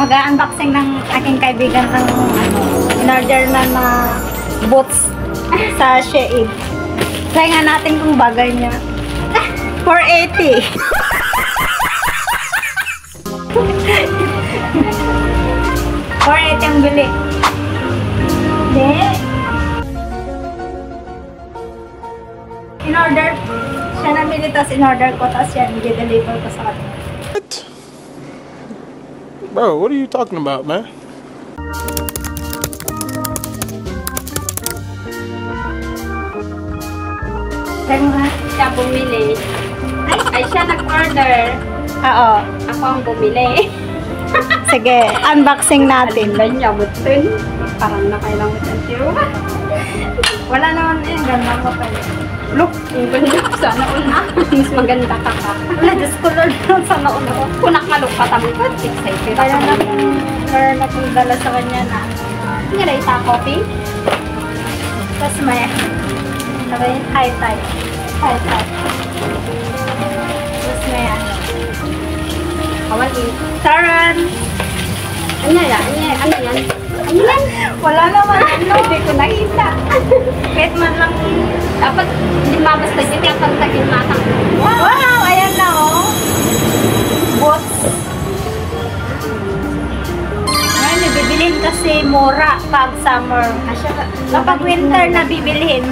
Mag-unboxing ng aking kaibigan ng in-order na boots sa Shein. Try nga natin kung bagay niya. 480. 480 ang bili. Hindi. In-order. Siya nabili, tapos in-order ko, tapos yan, i-deliver ko sa kanya. What? Bro, what are you talking about, man? Siya bumili. Ay, siya nag-order. Oo. Ako ang bumili. Sige, unboxing natin. Alin niya, butin. Parang nakailang siya. Wala naman eh, ganda ko pa. Look, ang ganda. Sana una. Mas maganda ka pa. Wala, Diyos ko Lord, sana ulo ko. Kunak na look pa tabi ko. Excited. Kaya na meron akong dala sa kanya na. Nga na isa coffee. Tapos may, sabi, high type. High type. Tapos may Kawan ini. Taran! Ano yan? Ano yan? Ano yan? Wala naman ano. Hindi ko nakita. Kahit man lang. Dapat hindi mabasta dito ang pagtagin matang. Wow! Ayan na oh. Boots. Ngayon, bibilihin kasi mura pag summer. Kapag winter na bibilihin,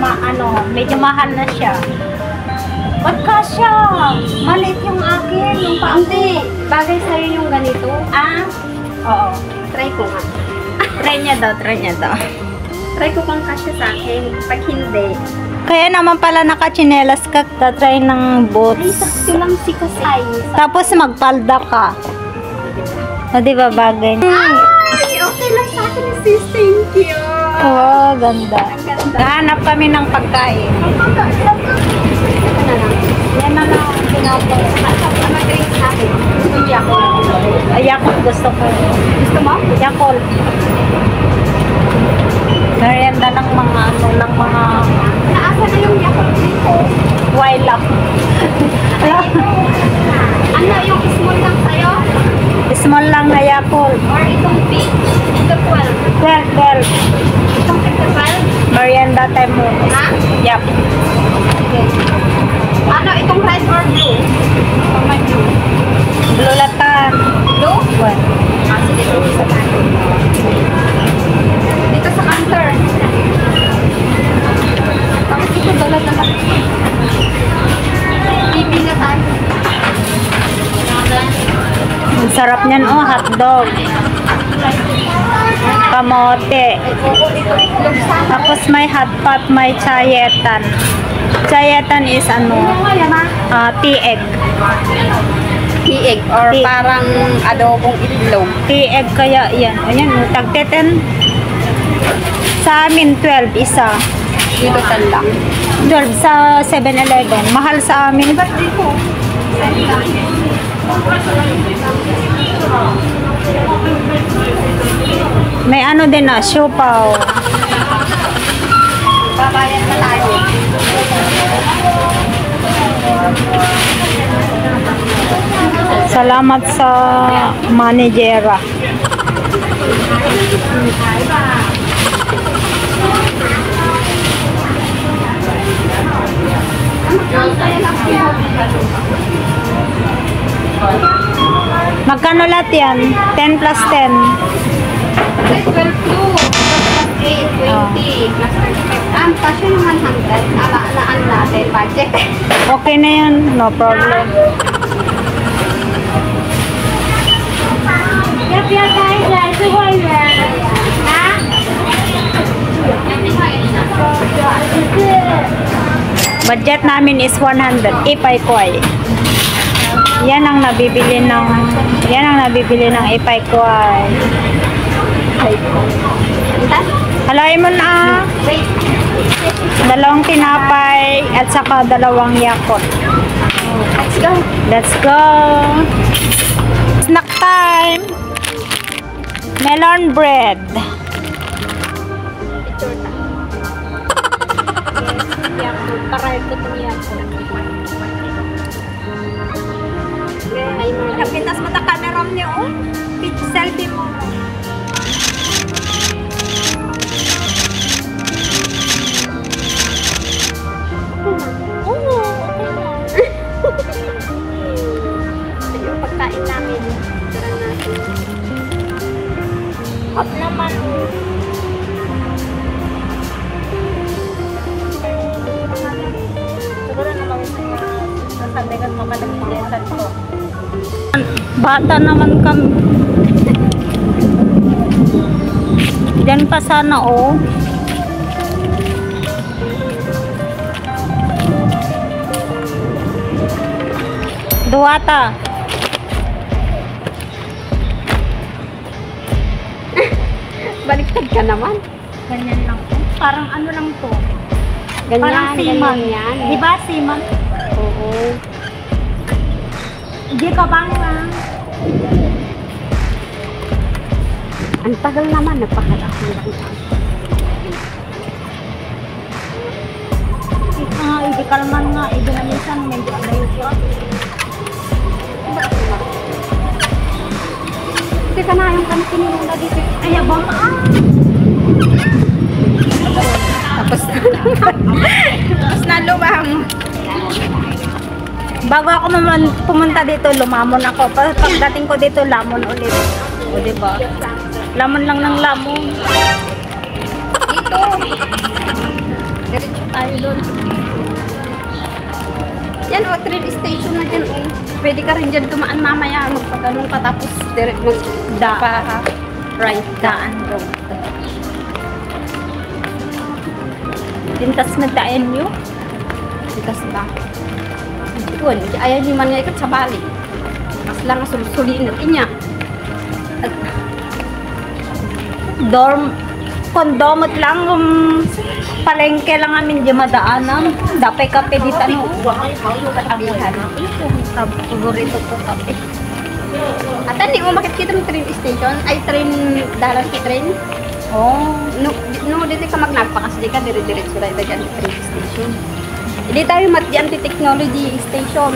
medyo mahal na siya. Ba't kasya? Malit yung akin, yung Hindi. Bagay sa'yo yung ganito. Ah? Oo. Try ko nga. Try niya daw, try niya daw. Try ko kung kasya sa akin. Pag hindi. Kaya naman pala nakachinelas ka, try ng Ay, boots. sakto lang si kasi. Tapos magpalda ka. O, di ba bagay? Ay, okay lang sa akin sis. Thank you. Oh, ganda. Ang ganda. Nahanap kami ng pagkain. Ito na lang. Yan na lang ang pinapay. Ano drink sa akin? Hindi ako. Ay, Yakult gusto ko. Gusto mo? Yakult. Merienda ng mga mga Naasa na yung Yakult dito. Wilap. Ano yung small lang sa'yo? Small lang na Yakult. Or itong big? Ito 12. 12. Itong 12? Merienda time mo. Ha? Yep. Okay. Ano itong red or blue? May blue. Blue latan. Blue? Well, Sige, blue sa tayo. Dito sa counter. Tapos ito dala na lang. Bibi na tayo. ang sarap niyan oh, hotdog. Kamote. Tapos may hot pot, may chayetan. Chayetan is tea-egg. Tea-egg or parang adobong itlog. Tea-egg kaya yan. Ayan, tagteten. Sa amin, 12 isa. Dito lang. 12 sa 7-Eleven. Mahal sa amin. Ba't dito? May ano din na, siopaw. Babayan na tayo. Salamat sa managera. Magkano lahat yan? 10 plus 10. 12 plus 8, 20, plus 35. Ang pasyo yung 100. Alaan natin, budget. Okay na yan, no problem. Budget namin is 100 ipay koy. Yan ang nabibili ng ipay koy. Halayin mo na. Wait. 2 tinapay at saka 2 yakot. Let's go. Let's go. Snack time. Melon bread. Kapitas mo ta camera niyo. Selfie mo. Up naman. Siguro naman sasabihan mo malagyan ko. Bata naman kami. Diyan pa sana oh. Duwata. Baliktad ka naman. Ganyan lang to. Parang ano lang to. Ganyan, Parang siman. ganyan. Di ba siman? Oo. Hindi ka bang lang. Ang tagal naman, nagpakalaki lang. Hindi kalman nga. Hindi na minsan. Medyo alayo ko. Hindi ka na yung kantin nila dito. Ay, abang Tapos na lumang. Bago ako naman pumunta dito, lumamon ako. Pagdating ko dito, lamon ulit. O, diba? Lamon lang ng lamon. Dito. Diretso tayo doon. Yan o, train station na dyan o. Pwede ka rin dyan tumaan mamaya. Magpagano'n ka tapos direct pa right. Daan road. Tintas na daan nyo? Tikas ba? Yun, ayaw niyo man nga ikat sa bali. Mas lang suliin natin niya. Dorm, kondomot lang, palengke lang amin di madaanan. Dapay kape dito, no? Abuhan. Paborito ko kape. At hindi mo makikita ng train station? Ay, train, dalan ki train? Oh. No, dito ka magnagpakas, di ka dire-diretso tayo dyan sa train station. Hindi tayo matyan ti technology station.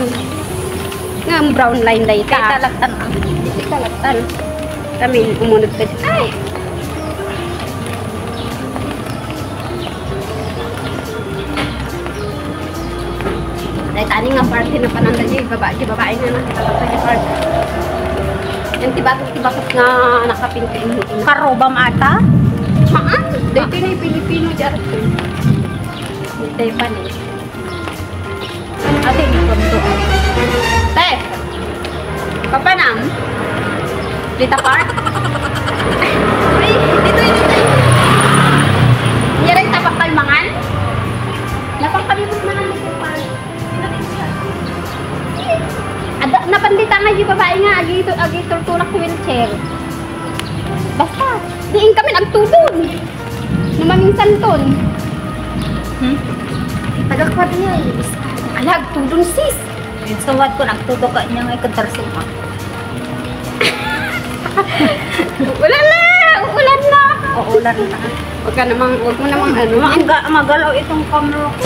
Nga, brown line day Kaya ka. talagtan ang. Hindi talagtan. Kami, umunod ka dyan. Ay! Dahil tani nga party na pananda dyan, babae nga nakita ka sa party. Yung tibatok nga nakapinto yung hindi na. Karobam ata? Haan? Dito na yung Pilipino dyan. Dito yung panin. Ate, hindi ko ito. Te! Papanam? Lita Park? Ay, dito. Hindi rin tapak kalmangan? Lapang kami na ng Lita Park. Napandita nga yung babae nga, agi torturak wheelchair. Basta, diin kami nagtudon. Numaminsan ton. Tagakwad niya eh. Alag, tudon sis. Sawad ko, nagtuto ka niya nga ikantarsin mo. Ulan na! Ulan na! Uulan na. Huwag mo namang ano. Magalaw itong camera ko.